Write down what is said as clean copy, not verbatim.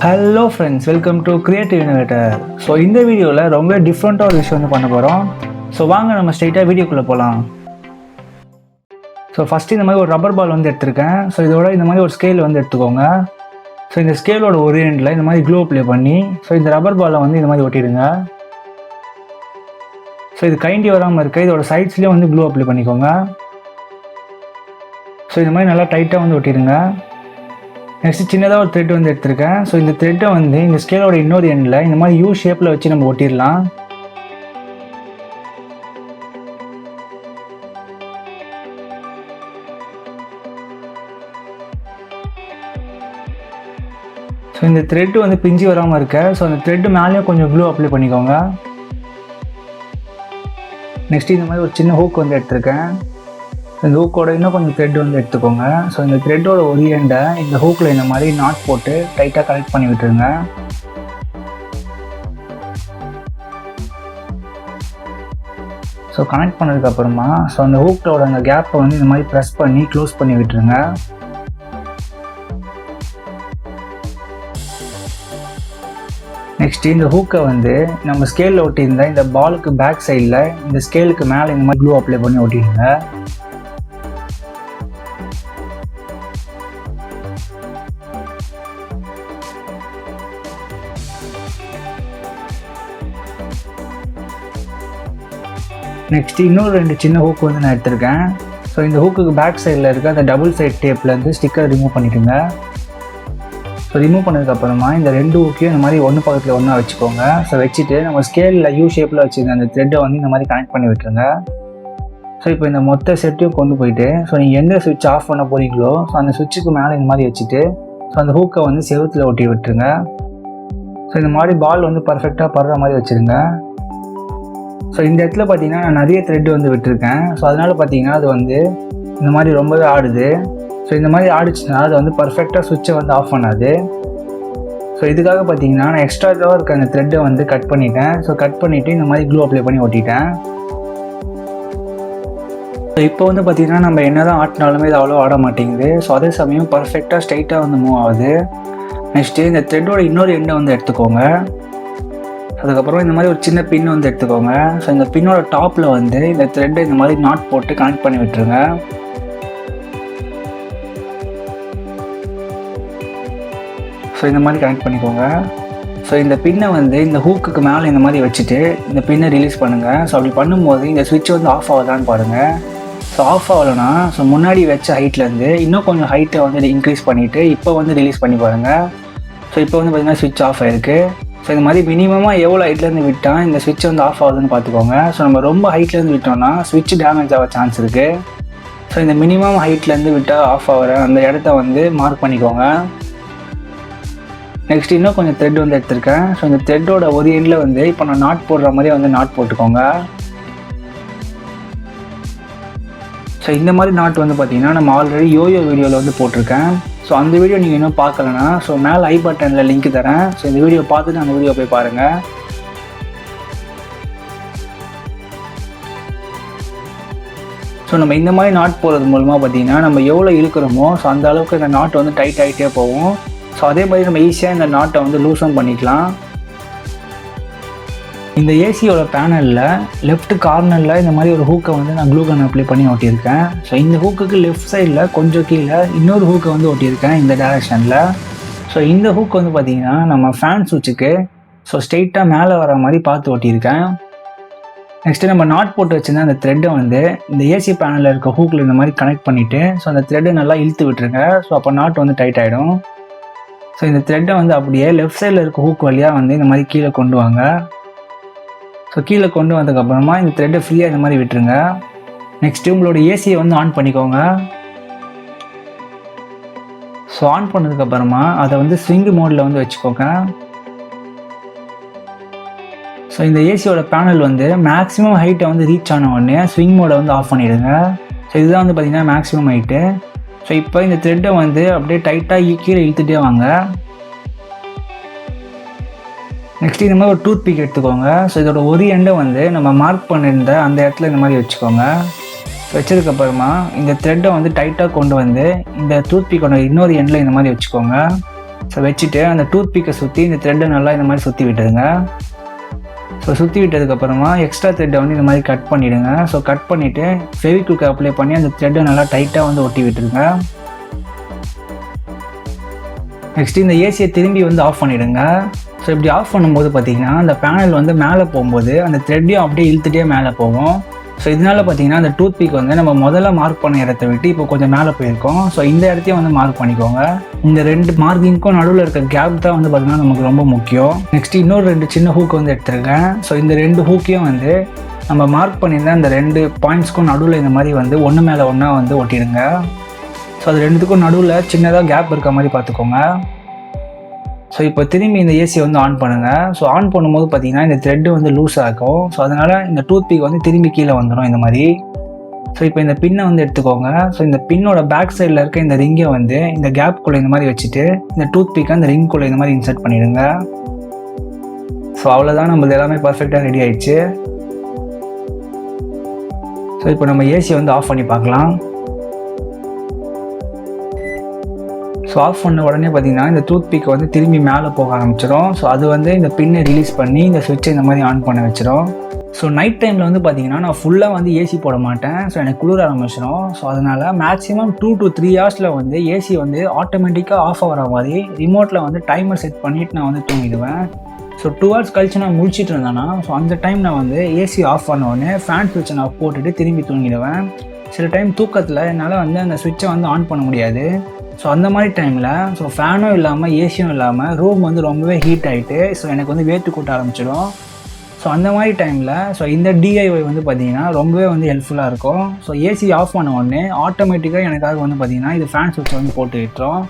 Hello friends, welcome to creative innovator. So இந்த வீடியோவில் ரொம்ப டிஃப்ரெண்ட்டாக ஒரு விஷயம் வந்து பண்ண போகிறோம். ஸோ வாங்க நம்ம ஸ்ட்ரெயிட்டாக வீடியோக்குள்ளே போகலாம். ஸோ ஃபஸ்ட்டு இந்த மாதிரி ஒரு ரப்பர் பால் வந்து எடுத்திருக்கேன். ஸோ இதோட இந்த மாதிரி ஒரு ஸ்கேல் வந்து எடுத்துக்கோங்க. ஸோ இந்த ஸ்கேலோட ஒரு எண்டில் இந்த மாதிரி க்ளூ அப்ளை பண்ணி ஸோ இந்த ரப்பர் பாலை வந்து இந்த மாதிரி ஒட்டிடுங்க. ஸோ இது கைண்டி வராமல் இருக்க இதோட சைட்ஸ்லேயே வந்து க்ளூ அப்ளை பண்ணிக்கோங்க. ஸோ இந்த மாதிரி நல்லா டைட்டாக வந்து ஒட்டிடுங்க. நெக்ஸ்ட் சின்னதாக ஒரு த்ரெட் வந்து எடுத்திருக்கேன். ஸோ இந்த த்ரெட்டை வந்து இந்த ஸ்கேலோட இன்னொரு எண்டில் இந்த மாதிரி யூ ஷேப்பில் வச்சு நம்ம ஒட்டிடலாம். ஸோ இந்த த்ரெட்டு வந்து பிஞ்சு வராமல் இருக்க ஸோ அந்த த்ரெட்டு மேலேயும் கொஞ்சம் க்ளூ அப்ளை பண்ணிக்கோங்க. நெக்ஸ்ட் இந்த மாதிரி ஒரு சின்ன ஹூக் வந்து எடுத்திருக்கேன். இந்த ஹூக்கோட இன்னும் கொஞ்சம் த்ரெட் வந்து எடுத்துக்கோங்க. ஸோ இந்த த்ரெட்டோட ஒரு எண்டை இந்த ஹூக்கில் இந்த மாதிரி நாட் போட்டு டைட்டாக கனெக்ட் பண்ணி விட்டுருங்க. ஸோ கனெக்ட் பண்ணதுக்கப்புறமா ஸோ அந்த ஹூக்கோட அந்த கேப்பை வந்து இந்த மாதிரி ப்ரெஸ் பண்ணி க்ளோஸ் பண்ணி விட்டுருங்க. நெக்ஸ்ட் இந்த ஹூக்கை வந்து நம்ம ஸ்கேலில் ஒட்டியிருந்த இந்த பாலுக்கு பேக் சைடில் இந்த ஸ்கேலுக்கு மேலே இந்த மாதிரி க்ளூ அப்ளை பண்ணி ஒட்டிடுங்க. நெக்ஸ்ட் இன்னொரு 2 சின்ன ஹூக் வந்து நான் எடுத்திருக்கேன். ஸோ இந்த ஹூக்குக்கு பேக் சைடில் இருக்க அந்த டபுள் சைட் டேப்லேருந்து ஸ்டிக்கர் ரிமூவ் பண்ணிக்கோங்க. ஸோ ரிமூவ் பண்ணதுக்கப்புறமா இந்த 2 ஹூக்கையும் இந்த மாதிரி ஒன்று பக்கத்தில் ஒன்றா வச்சுக்கோங்க. ஸோ வச்சுட்டு நம்ம ஸ்கேலில் யூ ஷேப்பில் வச்சுருந்த அந்த த்ரெட்டை வந்து இந்த மாதிரி கனெக்ட் பண்ணி விட்டுருங்க. ஸோ இப்போ இந்த மொத்த செட்டையும் கொண்டு போயிட்டு ஸோ நீங்கள் எந்த சுவிட்ச் ஆஃப் பண்ண போகிறீங்களோ ஸோ அந்த சுவிட்சுக்கு மேலே இந்த மாதிரி வச்சுட்டு ஸோ அந்த ஹூக்கை வந்து செவுத்தில் ஒட்டி விட்டுருங்க. ஸோ இந்த மாதிரி பால் வந்து பர்ஃபெக்டாக படுற மாதிரி வச்சுருங்க. ஸோ இந்த இடத்துல பார்த்தீங்கன்னா நான் நிறைய த்ரெட் வந்து விட்டுருக்கேன். ஸோ அதனால் பார்த்தீங்கன்னா அது வந்து இந்த மாதிரி ரொம்பவே ஆடுது. ஸோ இந்த மாதிரி ஆடிச்சுன்னா அது வந்து பர்ஃபெக்டாக சுவிட்சை வந்து ஆஃப் பண்ணாது. ஸோ இதுக்காக பார்த்தீங்கன்னா நான் எக்ஸ்ட்ராவாக இருக்க அந்த த்ரெட்டை வந்து கட் பண்ணிட்டேன். ஸோ கட் பண்ணிவிட்டு இந்த மாதிரி க்ளூ அப்ளை பண்ணி ஒட்டிட்டேன். ஸோ இப்போ வந்து பார்த்திங்கன்னா நம்ம என்ன தான் ஆட்டினாலுமே இது அவ்வளோ ஆட மாட்டேங்குது. ஸோ அதே சமயம் பர்ஃபெக்டாக ஸ்ட்ரைட்டாக வந்து மூவ் ஆகுது. நெக்ஸ்ட்டு இந்த த்ரெட்டோட இன்னொரு எண்டை வந்து எடுத்துக்கோங்க. அதுக்கப்புறம் இந்த மாதிரி ஒரு சின்ன பின் வந்து எடுத்துக்கோங்க. ஸோ இந்த பின்னோட டாப்பில் வந்து இந்த த்ரெட்டை இந்த மாதிரி நாட் போட்டு கனெக்ட் பண்ணி விட்டுருங்க. ஸோ இந்த மாதிரி கனெக்ட் பண்ணிக்கோங்க. ஸோ இந்த பின்னை வந்து இந்த ஹூக்குக்கு மேலே இந்த மாதிரி வச்சுட்டு இந்த பின்னை ரிலீஸ் பண்ணுங்கள். ஸோ அப்படி பண்ணும்போது இந்த சுவிட்ச் வந்து ஆஃப் ஆகுதான்னு பாருங்கள். ஸோ ஆஃப் ஆகலைன்னா ஸோ முன்னாடி வச்ச ஹைட்லேருந்து இன்னும் கொஞ்சம் ஹைட்டை வந்து இன்க்ரீஸ் பண்ணிவிட்டு இப்போ வந்து ரிலீஸ் பண்ணி பாருங்கள். ஸோ இப்போ வந்து பார்த்திங்கன்னா சுவிட்ச் ஆஃப் ஆகிருக்கு. ஸோ இந்த மாதிரி மினிமமாக எவ்வளோ ஹைட்லேருந்து விட்டால் இந்த சுவிட்ச் வந்து ஆஃப் ஆகுதுன்னு பார்த்துக்கோங்க. ஸோ நம்ம ரொம்ப ஹைட்லேருந்து விட்டோம்னா சுவிட்ச் டேமேஜ் ஆக சான்ஸ் இருக்குது. ஸோ இந்த மினிமம் ஹைட்லேருந்து விட்டால் ஆஃப் ஆகிற அந்த இடத்த வந்து மார்க் பண்ணிக்கோங்க. நெக்ஸ்ட் இன்னும் கொஞ்சம் த்ரெட் வந்து எடுத்திருக்கேன். ஸோ இந்த த்ரெட்டோட ஒரு எண்டில் வந்து இப்போ நான் நாட் போடுற மாதிரியே வந்து நாட் போட்டுக்கோங்க. ஸோ இந்த மாதிரி நாட் வந்து பார்த்திங்கன்னா நம்ம ஆல்ரெடி யோயோ வீடியோவில் வந்து போட்டிருக்கேன். ஸோ அந்த வீடியோ நீங்கள் இன்னும் பார்க்கலன்னா ஸோ மேலே ஐ பட்டனில் லிங்க் தரேன். ஸோ இந்த வீடியோ பார்த்துட்டு அந்த வீடியோ போய் பாருங்கள். ஸோ நம்ம இந்த மாதிரி நாட் போடுறது மூலமாக பார்த்திங்கன்னா நம்ம எவ்வளோ இழுக்கிறோமோ ஸோ அந்த அளவுக்கு இந்த நாட் வந்து டைட் ஆகிட்டே போகும். ஸோ அதே மாதிரி நம்ம ஈஸியாக இந்த நாட்டை வந்து லூஸும் பண்ணிக்கலாம். இந்த ஏசியோட பேனலில் லெஃப்ட் கார்னரில் இந்த மாதிரி ஒரு ஹூக்கை வந்து நான் க்ளூ கன் அப்ளை பண்ணி ஒட்டியிருக்கேன். ஸோ இந்த ஹூக்குக்கு லெஃப்ட் சைடில் கொஞ்சம் கீழே இன்னொரு ஹூக்கை வந்து ஒட்டியிருக்கேன் இந்த டைரெக்ஷனில். ஸோ இந்த ஹூக் வந்து பார்த்திங்கன்னா நம்ம ஃபேன் சுவிட்சுக்கு ஸோ ஸ்ட்ரெயிட்டாக மேலே வர மாதிரி பார்த்து ஒட்டியிருக்கேன். நெக்ஸ்ட்டு நம்ம நாட் போட்டு வச்சுருந்தா அந்த த்ரெட்டை வந்து இந்த ஏசி பேனலில் இருக்க ஹூக்கில் இந்த மாதிரி கனெக்ட் பண்ணிவிட்டு ஸோ அந்த த்ரெட்டை நல்லா இழுத்து விட்டுருங்க. ஸோ அப்போ நாட் வந்து டைட் ஆகிடும். ஸோ இந்த த்ரெட்டை வந்து அப்படியே லெஃப்ட் சைடில் இருக்க ஹூக் வழியாக வந்து இந்த மாதிரி கீழே கொண்டு வாங்க. ஸோ கீழே கொண்டு வந்ததுக்கப்புறமா இந்த த்ரெட்டை ஃப்ரீயாக இந்த மாதிரி விட்டுருங்க. நெக்ஸ்ட்டு உங்களோட ஏசியை வந்து ஆன் பண்ணிக்கோங்க. ஸோ ஆன் பண்ணதுக்கப்புறமா அதை வந்து ஸ்விங் மோடில் வந்து வச்சுக்கோங்க. ஸோ இந்த ஏசியோட பேனல் வந்து மேக்ஸிமம் ஹைட்டை வந்து ரீச் ஆன உடனே ஸ்விங் மோடை வந்து ஆஃப் பண்ணிவிடுங்க. ஸோ இதுதான் வந்து பார்த்திங்கன்னா மேக்ஸிமம் ஹைட்டு. ஸோ இப்போ இந்த த்ரெட்டை வந்து அப்படியே டைட்டாக கீழே இழுத்துகிட்டே வாங்க. நெக்ஸ்ட் இந்த மாதிரி ஒரு டூத் பிக் எடுத்துக்கோங்க. ஸோ இதோட ஒரு எண்டை வந்து நம்ம மார்க் பண்ணியிருந்த அந்த இடத்துல இந்த மாதிரி வச்சுக்கோங்க. வச்சதுக்கப்புறமா இந்த த்ரெட்டை வந்து டைட்டாக கொண்டு வந்து இந்த டூத் பிக்கோட இன்னொரு எண்டில் இந்த மாதிரி வச்சுக்கோங்க. ஸோ வச்சுட்டு அந்த டூத் பிக்கை சுற்றி இந்த த்ரெட்டை நல்லா இந்த மாதிரி சுற்றி விட்டுருங்க. ஸோ சுற்றி விட்டதுக்கப்புறமா எக்ஸ்ட்ரா த்ரெட்டை வந்து இந்த மாதிரி கட் பண்ணிவிடுங்க. ஸோ கட் பண்ணிவிட்டு ஃபெவிக்விக் அப்ளை பண்ணி அந்த த்ரெட்டை நல்லா டைட்டாக வந்து ஒட்டி விட்டுருங்க. நெக்ஸ்ட்டு இந்த ஏசியை திரும்பி வந்து ஆஃப் பண்ணிவிடுங்க. ஸோ இப்படி ஆஃப் பண்ணும்போது பார்த்திங்கன்னா அந்த பேனல் வந்து மேலே போகும்போது அந்த த்ரெட்டையும் அப்படியே இழுத்துட்டே மேலே போகும். ஸோ இதனால் பார்த்திங்கன்னா அந்த டூத் பிக் வந்து நம்ம முதல்ல மார்க் பண்ண இடத்த விட்டு இப்போ கொஞ்சம் மேலே போயிருக்கோம். ஸோ இந்த இடத்தையும் வந்து மார்க் பண்ணிக்கோங்க. இந்த 2 மார்க்கிங்க்கும் நடுவில் இருக்க கேப் தான் வந்து பார்த்திங்கன்னா நமக்கு ரொம்ப முக்கியம். நெக்ஸ்ட் இன்னொரு 2 சின்ன ஹூக் வந்து எடுத்துருக்கேன். ஸோ இந்த 2 ஹூக்கையும் வந்து நம்ம மார்க் பண்ணியிருந்த அந்த 2 பாயிண்ட்ஸ்க்கும் நடுவில் இந்த மாதிரி வந்து ஒன்று மேலே ஒன்றா வந்து ஒட்டிடுங்க. ஸோ அது 2த்துக்கும் நடுவில் சின்னதாக கேப் இருக்க மாதிரி பார்த்துக்கோங்க. ஸோ இப்போ திரும்பி இந்த ஏசியை வந்து ஆன் பண்ணுங்கள். ஸோ ஆன் பண்ணும்போது பார்த்தீங்கன்னா இந்த த்ரெட்டு வந்து லூஸ் ஆகும். ஸோ அதனால் இந்த டூத் பிக் வந்து திரும்பி கீழே வந்துடும் இந்த மாதிரி. ஸோ இப்போ இந்த பின்னை வந்து எடுத்துக்கோங்க. ஸோ இந்த பின்னோட பேக் சைடில் இருக்க இந்த ரிங்கை வந்து இந்த கேப்புக்குள்ளே இந்த மாதிரி வச்சுட்டு இந்த டூத் பிக்கை அந்த ரிங்குக்குள்ளே இந்த மாதிரி இன்சர்ட் பண்ணிடுங்க. ஸோ அவ்வளோதான், நம்மளது எல்லாமே பர்ஃபெக்டாக ரெடி ஆயிடுச்சு. ஸோ இப்போ நம்ம ஏசியை வந்து ஆஃப் பண்ணி பார்க்கலாம். ஸோ ஆஃப் பண்ண உடனே பார்த்தீங்கன்னா இந்த டூத் பிக் வந்து திரும்பி மேலே போக ஆரம்பிச்சிடும். ஸோ அது வந்து இந்த பின்னை ரிலீஸ் பண்ணி இந்த சுவிட்சை இந்த மாதிரி ஆன் பண்ண வச்சிடும். ஸோ நைட் டைமில் வந்து பார்த்தீங்கன்னா நான் ஃபுல்லாக வந்து ஏசி போட மாட்டேன். ஸோ எனக்கு குளிர ஆரம்பிச்சிடும். ஸோ அதனால் மேக்ஸிமம் 2 to 3 ஹவர்ஸில் வந்து ஏசி வந்து ஆட்டோமேட்டிக்காக ஆஃப் ஆகிற மாதிரி ரிமோட்டில் வந்து டைமர் செட் பண்ணிவிட்டு நான் வந்து தூங்கிடுவேன். ஸோ 2 ஹவர்ஸ் கழிச்சு நான் முடிச்சுட்டு இருந்தேன்னா ஸோ அந்த டைம் நான் வந்து ஏசி ஆஃப் பண்ண உடனே ஃபேன் சுவிட்சை நான் போட்டுட்டு திரும்பி தூங்கிடுவேன். சில டைம் தூக்கத்தில் என்னால் வந்து அந்த சுவிட்சை வந்து ஆன் பண்ண முடியாது. ஸோ அந்த மாதிரி டைமில் ஸோ ஃபேனும் இல்லாமல் ஏசியும் இல்லாமல் ரூம் வந்து ரொம்பவே ஹீட் ஆகிட்டு ஸோ எனக்கு வந்து வேர்த்து கூட்ட ஆரம்பிச்சிடும். ஸோ அந்த மாதிரி டைமில் ஸோ இந்த டிஐஒய் வந்து பார்த்திங்கன்னா ரொம்பவே வந்து ஹெல்ப்ஃபுல்லாக இருக்கும். ஸோ ஏசி ஆஃப் பண்ண உடனே ஆட்டோமேட்டிக்காக எனக்காக வந்து பார்த்திங்கன்னா இது ஃபேன் சுவிட்ச் வந்து போட்டு விட்டுரும்.